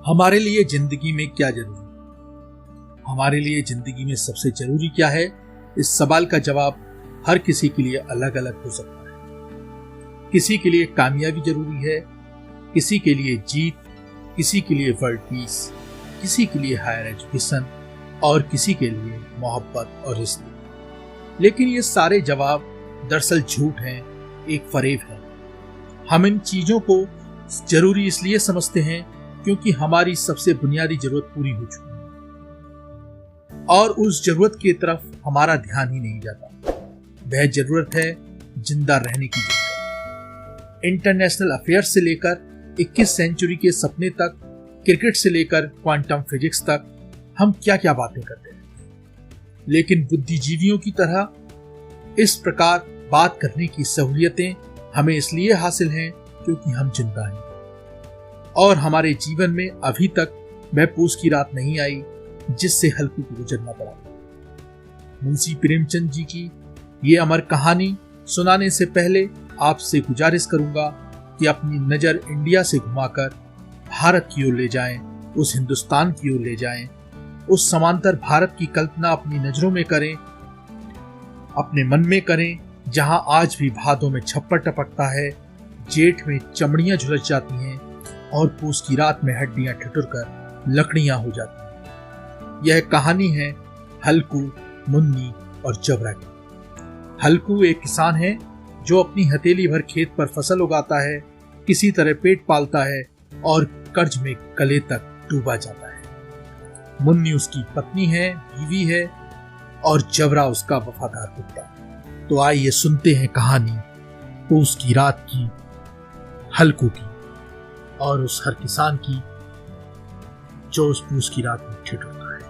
हमारे लिए जिंदगी में क्या जरूरी है? हमारे लिए जिंदगी में सबसे जरूरी क्या है? इस सवाल का जवाब हर किसी के लिए अलग अलग हो सकता है। किसी के लिए कामयाबी जरूरी है, किसी के लिए जीत, किसी के लिए वर्ल्ड पीस, किसी के लिए हायर एजुकेशन और किसी के लिए मोहब्बत और रिश्ते। लेकिन ये सारे जवाब दरअसल झूठ हैं, एक फरेब है। हम इन चीजों को जरूरी इसलिए समझते हैं क्योंकि हमारी सबसे बुनियादी जरूरत पूरी हो चुकी है और उस जरूरत की तरफ हमारा ध्यान ही नहीं जाता। वह जरूरत है जिंदा रहने की जरूरत। इंटरनेशनल अफेयर्स से लेकर 21 सेंचुरी के सपने तक, क्रिकेट से लेकर क्वांटम फिजिक्स तक हम क्या क्या बातें करते हैं। लेकिन बुद्धिजीवियों की तरह इस प्रकार बात करने की सहूलियतें हमें इसलिए हासिल हैं क्योंकि हम जिंदा हैं और हमारे जीवन में अभी तक वह पूस की रात नहीं आई जिससे हल्कू को गुजरना पड़ा। मुंशी प्रेमचंद जी की ये अमर कहानी सुनाने से पहले आपसे गुजारिश करूंगा कि अपनी नजर इंडिया से घुमाकर भारत की ओर ले जाएं, उस हिंदुस्तान की ओर ले जाएं, उस समांतर भारत की कल्पना अपनी नजरों में करें, अपने मन में करें, जहां आज भी भादों में छप्पर टपकता है, जेठ में चमड़ियां झुलस जाती हैं और पूस की रात में हड्डियां ठिठुर कर लकड़ियां हो जाती हैं। यह कहानी है हल्कू, मुन्नी और जबरा की। हल्कू एक किसान है जो अपनी हथेली भर खेत पर फसल उगाता है, किसी तरह पेट पालता है और कर्ज में गले तक डूबा जाता है। मुन्नी उसकी पत्नी है, बीवी है और जबरा उसका वफादार कुत्ता। तो आइए सुनते हैं कहानी पूस की रात की, हल्कू की और उस हर किसान की जो उस पूस की रात में ठिठुरता है,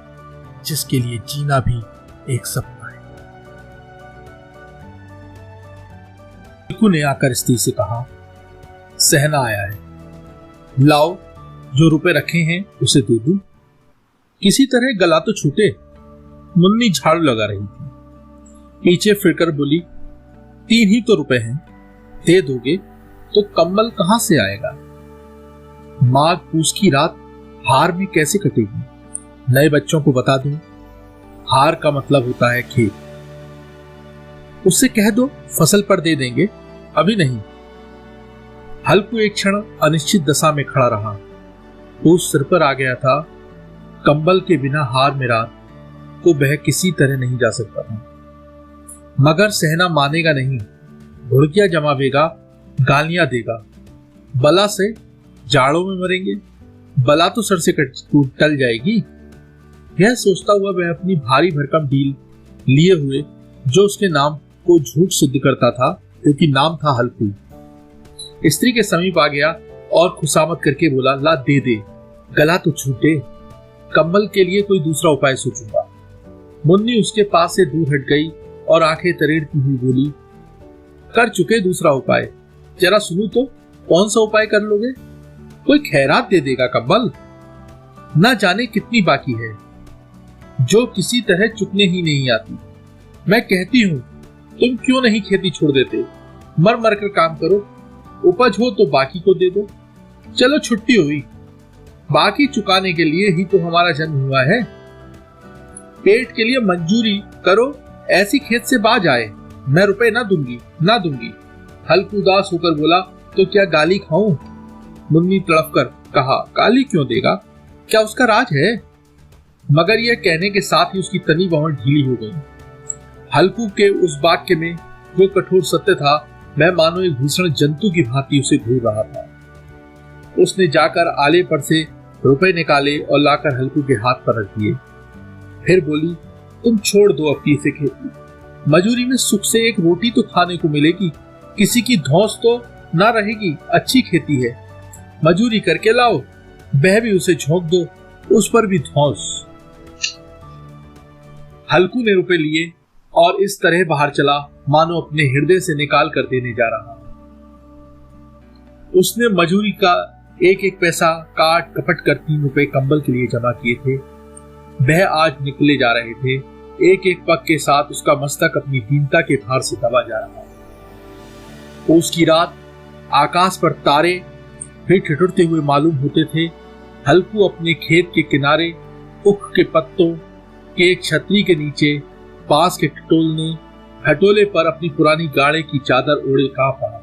जिसके लिए जीना भी एक सपना है। हल्कू ने आकर स्त्री से कहा, सहना आया है, लाओ जो रुपए रखे हैं उसे दे दूं। किसी तरह गला तो छूटे। मुन्नी झाड़ू लगा रही थी, पीछे फिरकर बोली, 3 ही तो रुपए हैं, दे दोगे तो कम्बल कहां से आएगा? माघ पूस की रात हार में कैसे कटेगी? नए बच्चों को बता दूं, हार का मतलब होता है खेत। उससे कह दो फसल पर दे देंगे, अभी नहीं। हल्कू एक क्षण अनिश्चित दशा में खड़ा रहा। पूस सिर पर आ गया था, कंबल के बिना हार में रात को वह किसी तरह नहीं जा सकता था। मगर सहना मानेगा नहीं, भुड़कियां जमावेगा, गालियां देगा। बला से जाड़ों में मरेंगे, बला तो सर से टल जाएगी। यह सोचता हुआ वह अपनी भारी भरकम ढील लिए हुए, जो उसके नाम को झूठ सिद्ध करता था क्योंकि नाम था हल्कू, स्त्री के समीप आ गया और खुशामद करके बोला, ला दे दे, गला तो छूटे, कंबल के लिए कोई दूसरा उपाय सोचूंगा। मुन्नी उसके पास से दूर हट गई और आंखें तरेड़ती हुई बोली, कर चुके दूसरा उपाय, जरा सुनू तो, कौन सा उपाय कर लोगे? कोई खैरात दे देगा कंबल, ना जाने कितनी बाकी है जो किसी तरह चुकने ही नहीं आती। मैं कहती हूं तुम क्यों नहीं खेती छोड़ देते, मर मर कर काम करो, उपज हो तो बाकी को दे दो। चलो छुट्टी हुई, बाकी चुकाने के लिए ही तो हमारा जन्म हुआ है। पेट के लिए मंजूरी करो, ऐसी खेत से बाज आए, मैं रुपए ना दूंगी, ना दूंगी। हल्कू उदास होकर बोला, तो क्या गाली खाऊं? मुन्नी तड़प कर कहा, गाली क्यों देगा, क्या उसका राज है? मगर यह कहने के साथ ही उसकी तनी बाहों ढीली हो गई। हल्कू के उस वाक्य में जो कठोर सत्य था, मैं मानो एक भीषण जंतु की भांति उसे घूर रहा था। उसने जाकर आले पर से रुपए निकाले और लाकर हल्कू के हाथ पर रख दिए। फिर बोली, तुम छोड़ दो अपनी से खेती, मजूरी में सुख से एक रोटी तो खाने को मिलेगी, किसी की धौंस तो ना रहेगी। अच्छी खेती है, मजूरी करके लाओ, वह भी उसे झोंक दो, उस पर भी धौंस। हल्कू ने रुपए लिए और इस तरह बाहर चला मानो अपने हृदय से निकाल कर देने जा रहा। उसने मजूरी का एक एक पैसा काट कपट कर 3 रुपए कंबल के लिए जमा किए थे। वह आज निकले जा रहे थे, एक एक पग के साथ उसका मस्तक अपनी दीनता के भार से दबा जा रहा। पूस की रात, आकाश पर तारे फिर ठिठुरते हुए मालूम होते थे हल्कू अपने खेत के किनारे उख के पत्तों के एक छतरी के नीचे पास के खटोले पर अपनी पुरानी गाड़े की चादर ओढ़े कांप रहा।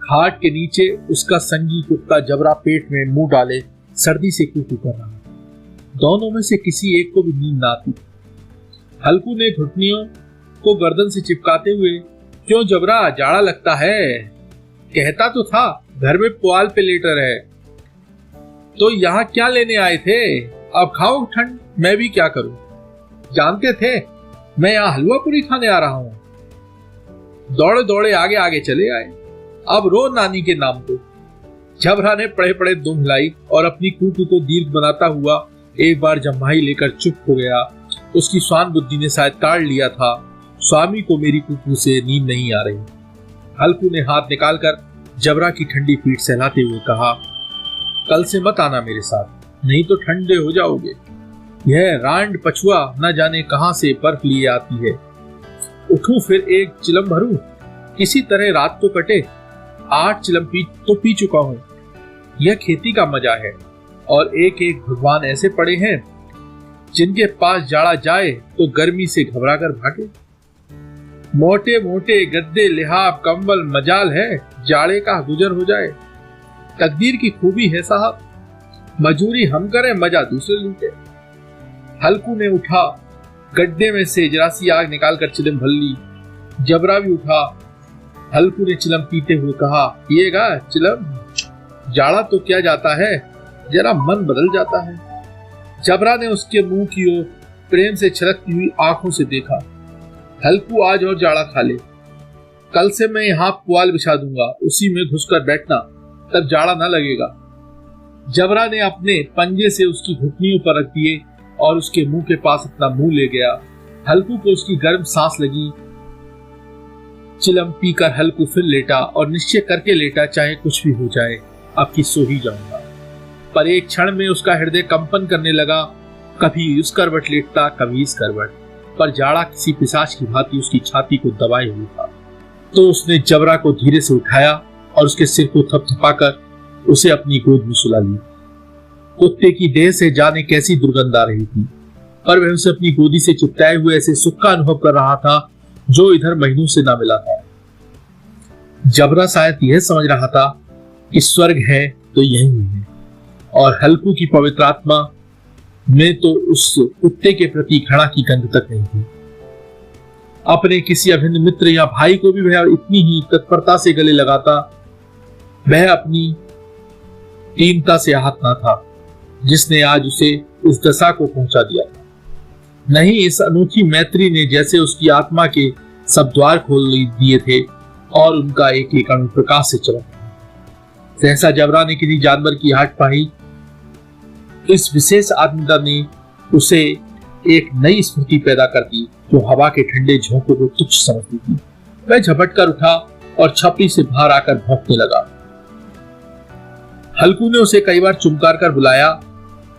खाट के नीचे उसका संगी कुत्ता जबरा पेट में मुंह डाले सर्दी से कूकू कर रहा। दोनों में से किसी एक को भी नींद ना आती। हल्कू ने घुटनियों को गर्दन से चिपकाते हुए, क्यों जबरा, जाड़ा लगता है? कहता तो था घर में पुआल पे लेटा रहे। तो यहाँ क्या लेने आए थे? अब खाओ ठंड, मैं भी क्या करूं? जानते थे मैं यहाँ हलवा पूरी खाने आ रहा हूं। दौड़े दौड़े आगे आगे चले आए। अब रो नानी के नाम को। जबरा ने पड़े पड़े दुम हिलाई और अपनी कूकू को दीर्घ बनाता हुआ एक बार जम्हाई लेकर चुप हो गया। उसकी स्वान बुद्धि ने शायद ताड़ लिया था, स्वामी को मेरी कूकू से नींद नहीं आ रही। हल्कू ने हाथ निकालकर जबरा की ठंडी पीठ सहलाते हुए कहा, कल से मत आना मेरे साथ, नहीं तो ठंडे हो जाओगे। यह रांड पछुआ न जाने कहां से बर्फ लिए आती है। उठूं फिर एक चिलम भरूं, किसी तरह रात तो कटे। 8 चिलम पी चुका हूं। यह खेती का मजा है। और एक एक भगवान ऐसे पड़े हैं जिनके पास जाड़ा जाए तो गर्मी से घबरा कर भागे। मोटे मोटे गद्दे, लिहाफ, कंबल, मजाल है जाड़े का गुजर हो जाए। तकदीर की खूबी है साहब, मजूरी हम करें, मजा दूसरे लूटे। हल्कू ने उठा, गड्ढे में से जरा सी आग निकालकर चिलम भर ली। जबरा भी उठा। हल्कू ने चिलम पीते हुए कहा, पिएगा चिलम? जाड़ा तो क्या जाता है, जरा मन बदल जाता है। जबरा ने उसके मुंह की ओर प्रेम से छलकती हुई आंखों से देखा। हल्कू, आज और जाड़ा खा ले। कल से मैं यहाँ पुआल बिछा दूंगा, उसी में घुसकर बैठना, तब जाड़ा न लगेगा। जबरा ने अपने पंजे से उसकी घुटनियों पर रख दिए और उसके मुंह के पास अपना मुंह ले गया। हल्कू को उसकी गर्म सांस लगी। चिलम पीकर हल्कू फिर लेटा और निश्चय करके लेटा, चाहे कुछ भी हो जाए, अब की सो ही जाऊंगा। पर एक क्षण में उसका हृदय कंपन करने लगा। कभी उस करवट लेटता, कभी इस करवट, पर जाड़ा किसी पिशाच की भांति उसकी छाती को दबाए हुए था। तो उसने जबरा को धीरे से उठाया और उसके सिर को थपथपाकर उसे अपनी गोद में सुला लिया। कुत्ते की देह से जाने कैसी दुर्गंध आ रही थी, पर वह उसे अपनी गोदी से चिपटाए हुए ऐसे सुख का अनुभव कर रहा था जो इधर महीनों से ना मिला था। जबरा शायद यह समझ रहा था कि स्वर्ग है तो यही है, और हल्कू की पवित्र आत्मा में तो उस कुत्ते के प्रति घृणा की गंध तक नहीं थी। अपने किसी अभिन्न मित्र या भाई को भी वह इतनी ही तत्परता से गले लगाता। वह अपनी दीनता से आहत न था जिसने आज उसे इस दशा को पहुंचा दिया था। नहीं, इस अनूठी मैत्री ने जैसे उसकी आत्मा के सब द्वार खोल दिए थे और उनका एक एक अणु प्रकाश से चमक। सहसा जबरा ने किसी जानवर की आहट पाई। इस विशेष आत्मदा ने उसे एक नई स्मृति पैदा कर दी जो हवा के ठंडे झोंकों को तुच्छ समझती थी। वह झपट कर उठा और छपरी से बाहर आकर भौंकने लगा। हल्कू ने उसे कई बार चुमकार कर बुलाया,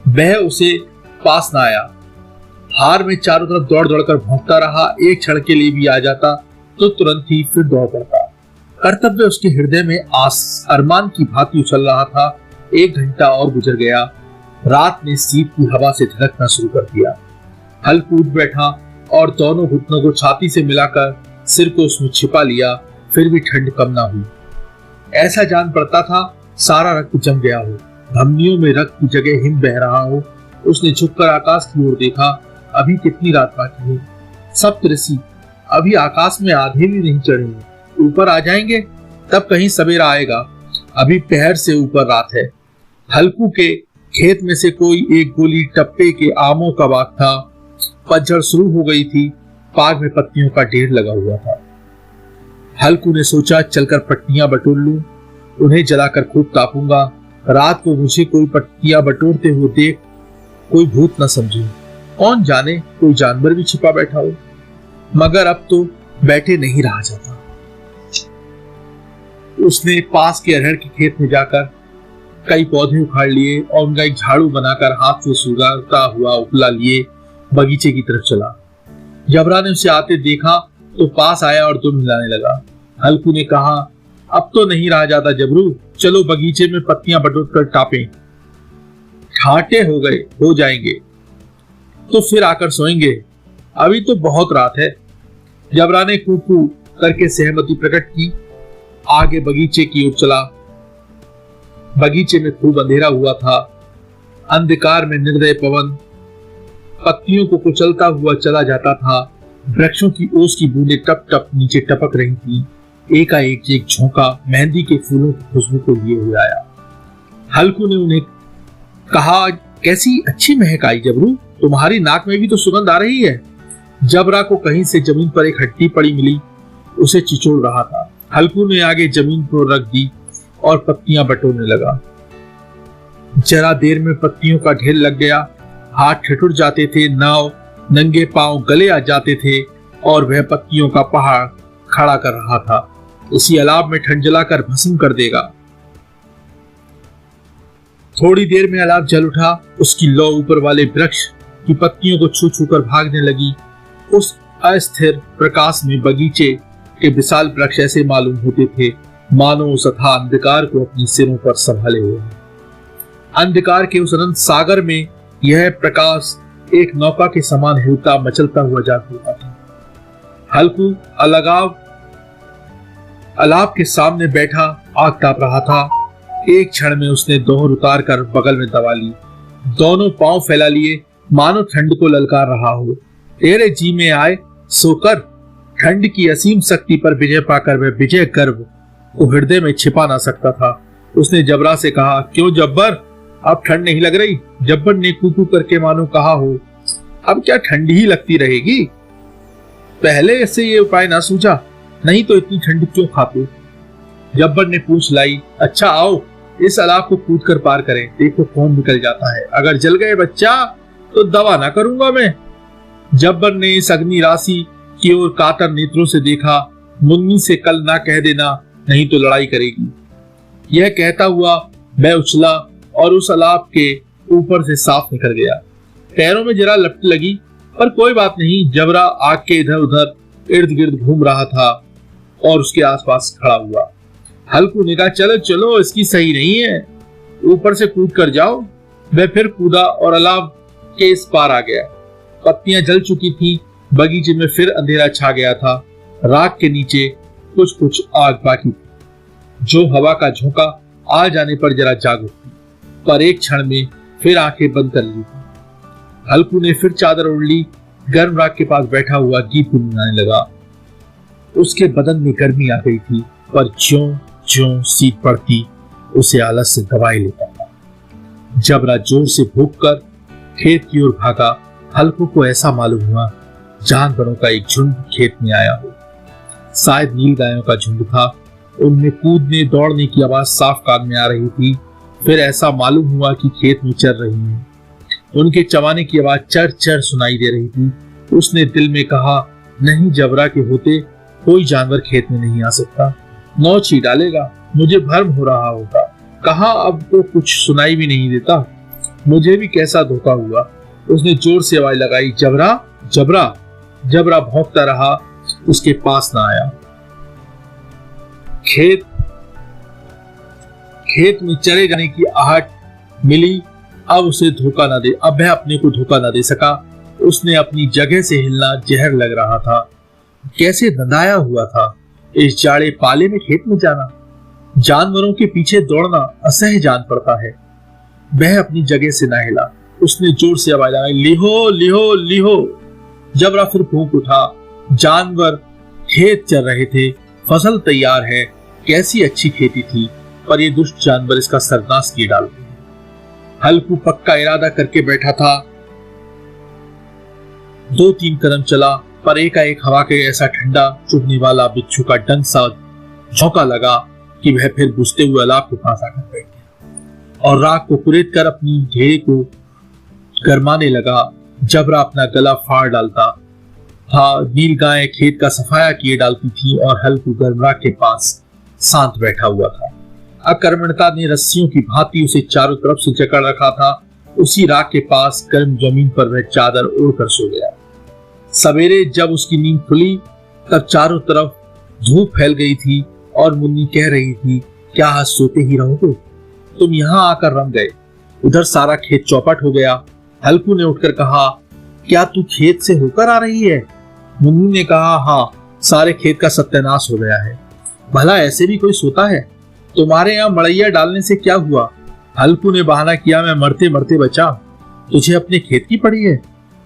वह उसे पास ना आया। हार में चारों तरफ दौड़ दौड़ कर भौंकता रहा। एक क्षण के लिए भी आ जाता तो तुरंत ही फिर दौड़ पड़ता। कर्तव्य उसके हृदय में अरमान की भांति उछल रहा था। 1 घंटा और गुजर गया। रात ने शीत की हवा से धड़कना शुरू कर दिया। हल्कू उठ बैठा और दोनों घुटनों को छाती से मिलाकर सिर को उसमें छिपा लिया। फिर भी ठंड कम ना हुई। ऐसा जान पड़ता था सारा रक्त जम गया हो, धमनियों में रक्त की जगह हिम बह रहा हो। उसने झुककर आकाश की ओर देखा। अभी कितनी रात बाकी है? सप्तऋषि अभी आकाश में आधे भी नहीं चढ़े हैं। ऊपर आ जाएंगे तब कहीं सवेरा आएगा। अभी पहर से ऊपर रात है। हल्कू के खेत में से कोई एक गोली टप्पे के आमों का बाग था। पतझड़ शुरू हो गई थी। बाग में पत्तियों का ढेर लगा हुआ था। हल्कू ने सोचा, चलकर पट्टियां बटोर लूं, उन्हें जलाकर खूब तापूंगा। रात को मुझे कोई पट्टियां बटोरते हुए देख कोई भूत न समझे। कौन जाने कोई जानवर भी छिपा बैठा हो। मगर अब तो बैठे नहीं रहा जाता। उसने पास के अरहर के खेत में जाकर कई पौधे उखाड़ लिए और उनका एक झाड़ू बनाकर हाथ से सुधारता हुआ उपला लिए बगीचे की तरफ चला। जबरा ने उसे आते देखा तो पास आया और दुम हिलाने लगा। हल्कू ने कहा, अब तो नहीं रहा जाता जबरू, चलो बगीचे में पत्तियां बटोर कर टापें। ठाटे हो जाएंगे तो फिर आकर सोएंगे, अभी तो बहुत रात है। जबरा ने कूकू करके सहमति प्रकट की। आगे बगीचे की ओर चला। बगीचे में खूब अंधेरा हुआ था। अंधकार में निर्दय पवन पत्तियों को कुचलता हुआ चला जाता था। वृक्षों की ओस की बूंदें टप टप नीचे टपक रही थी। एकाएक एक झोंका मेहंदी के फूलों की खुशबू को लिए हुए आया। हल्कू ने उन्हें कहा, कैसी अच्छी महक आई जबरू, तुम्हारी नाक में भी तो सुगंध आ रही है। जबरा को कहीं से जमीन पर एक हड्डी पड़ी मिली, उसे चिचोड़ रहा था। हल्कू ने आगे जमीन पर रख दी और पत्तियां बटोरने लगा। जरा देर में पत्तियों का ढेर लग गया। हाथ ठिठुर जाते थे, नाव नंगे पांव गले आ जाते थे और वह पत्तियों का पहाड़ खड़ा कर रहा था। इसी अलाव में ठंड जलाकर भस्म कर देगा। थोड़ी देर में अलाव जल उठा। उसकी लौ ऊपर वाले वृक्ष की पत्तियों को छू छू कर भागने लगी। उस अस्थिर प्रकाश में बगीचे के विशाल वृक्ष ऐसे मालूम होते थे मानो उस अथाह अंधकार को अपने सिरों पर संभाले हुए। अंधकार के उस अनंत सागर में यह प्रकाश एक नौका के समान हिलता मचलता हुआ जागता था। हल्कू अलाव के सामने बैठा आग ताप रहा था। एक क्षण में उसने दोहर उतार कर बगल में दबा ली। दोनों पांव फैला लिए मानो ठंड को ललकार रहा हो। तेरे जी में आए सोकर ठंड की असीम शक्ति पर विजय पाकर वह विजय गर्व को हृदय में छिपा ना सकता था। उसने जबरा से कहा, क्यों जब्बर, अब ठंड नहीं लग रही? जब्बर ने कूकू करके मानो कहा हो, अब क्या ठंड ही लगती रहेगी? पहले से ये उपाय ना सूझा, नहीं तो इतनी ठंड क्यों खाते? जब्बर ने पूछ लाई। अच्छा आओ इस अलाव को कूद कर पार करें, देखो कौन निकल जाता है। अगर जल गए बच्चा तो दवा ना करूंगा मैं। जब्बर ने इस अग्नि राशि की ओर कातर नेत्रों से देखा। मुन्नी से कल ना कह देना, नहीं तो लड़ाई करेगी। यह कहता हुआ मैं उछला और उस अलाव के ऊपर से साफ निकल गया। पैरों में जरा लपट लगी, पर कोई बात नहीं। जबरा आग के इधर उधर इर्द गिर्द घूम रहा था और उसके आसपास खड़ा हुआ। हल्कू ने कहा, चलो चलो, इसकी सही नहीं है, ऊपर से कूद कर जाओ। वह फिर कूदा और अलाव के इस पार आ गया। पत्तियां जल चुकी थी। बगीचे में फिर अंधेरा छा गया था। राख के नीचे कुछ कुछ आग बाकी थी, जो हवा का झोंका आ जाने पर जरा जाग उठी, पर एक क्षण में फिर आंखें बंद कर ली। हल्कू ने फिर चादर ओढ़ ली। गर्म राख के पास बैठा हुआ गीत गुनगुनाने लगा। उसके बदन में गर्मी आ गई थी, पर ज्यों ज्यों शीत पड़ती उसे आलस से दबाए लेता था। जबरा जोर से भूख कर खेत की ओर भागा। हल्कू को ऐसा मालूम हुआ जानवरों का एक झुंड खेत में आया हो। शायद नील गायों का झुंड था। उनमें कूदने दौड़ने की आवाज साफ कान में आ रही थी। फिर ऐसा मालूम हुआ कि खेत में चर रही हैं। उनके चबाने की आवाज चर चर सुनाई दे रही थी। उसने दिल में कहा, नहीं, जबरा के होते कोई जानवर खेत में नहीं आ सकता, नौच ही डालेगा। मुझे भ्रम हो रहा होगा। कहा अब तो कुछ सुनाई भी नहीं देता। मुझे भी कैसा धोखा हुआ। उसने जोर से आवाज लगाई, जबरा जबरा। जबरा भौंकता रहा, उसके पास ना आया। खेत में चले जाने की आहट मिली। अब उसे धोखा ना दे, अब वह अपने को धोखा ना दे सका। उसने अपनी जगह से हिलना जहर लग रहा था। कैसे दंदाया हुआ था इस जाड़े पाले में खेत में जाना। जानवरों के पीछे दौड़ना असह्य जान पड़ता है। वह अपनी जगह से ना हिला। उसने जोर से आवाज लगाई, लिहो लिहो लिहो। जबरा फिर भूख उठा। जानवर खेत चल रहे थे। फसल तैयार है। कैसी अच्छी खेती थी, पर ये दुष्ट जानवर इसका सर्वनाश किए डालते हैं। हल्कू पक्का इरादा करके बैठा था। 2-3 कदम चला, पर एकाएक हवा के ऐसा ठंडा चुभने वाला बिच्छू का डंक सा झोंका लगा कि वह फिर बुझते हुए अलाव के पास आकर बैठ गया और राख को कुरेद कर अपनी ढेरे को गरमाने लगा। जबरा अपना गला फाड़ डालता था। नील गाय खेत का सफाया किए डालती थी और हल्कू गर्म राख के पास शांत बैठा हुआ था। अकर्मणता ने रस्सियों की भांति उसे चारों तरफ से जकड़ रखा था। उसी राख के पास गर्म जमीन पर वह चादर ओढ़कर सो गया। सवेरे जब उसकी नींद खुली तब चारों तरफ धूप फैल गई थी और मुन्नी कह रही थी, क्या आज सोते ही रहोगे? तुम यहाँ आकर रम गए। उधर सारा खेत चौपट हो गया। हल्कू ने उठकर कहा, क्या तू खेत से होकर आ रही है? मुन्नी ने कहा, हाँ, सारे खेत का सत्यानाश हो गया है। भला ऐसे भी कोई सोता है? तुम्हारे यहाँ मड़ैया डालने से क्या हुआ? हल्कू ने बहाना किया, मैं मरते मरते बचा। तुझे अपने खेत की पड़ी है?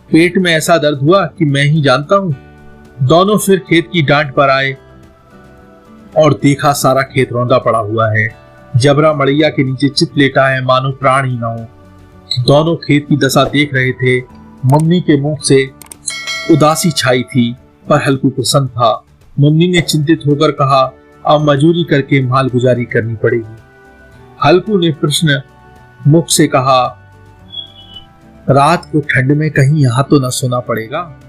पेट में ऐसा दर्द हुआ कि मैं ही जानता हूँ। दोनों फिर खेत की डांट पर आए और देखा सारा खेत रौंदा पड़ा हुआ है। जबरा मड़ैया के नीचे चित लेटा है, मानो प्राण ही न हो। दोनों खेत की दशा देख रहे थे। मम्मी के मुंह से उदासी छाई थी, पर हल्कू प्रसन्न था। मम्मी ने चिंतित होकर कहा, अब मजूरी करके माल गुजारी करनी पड़ेगी। हल्कू ने प्रश्न मुख से कहा, रात को ठंड में कहीं यहाँ तो न सोना पड़ेगा?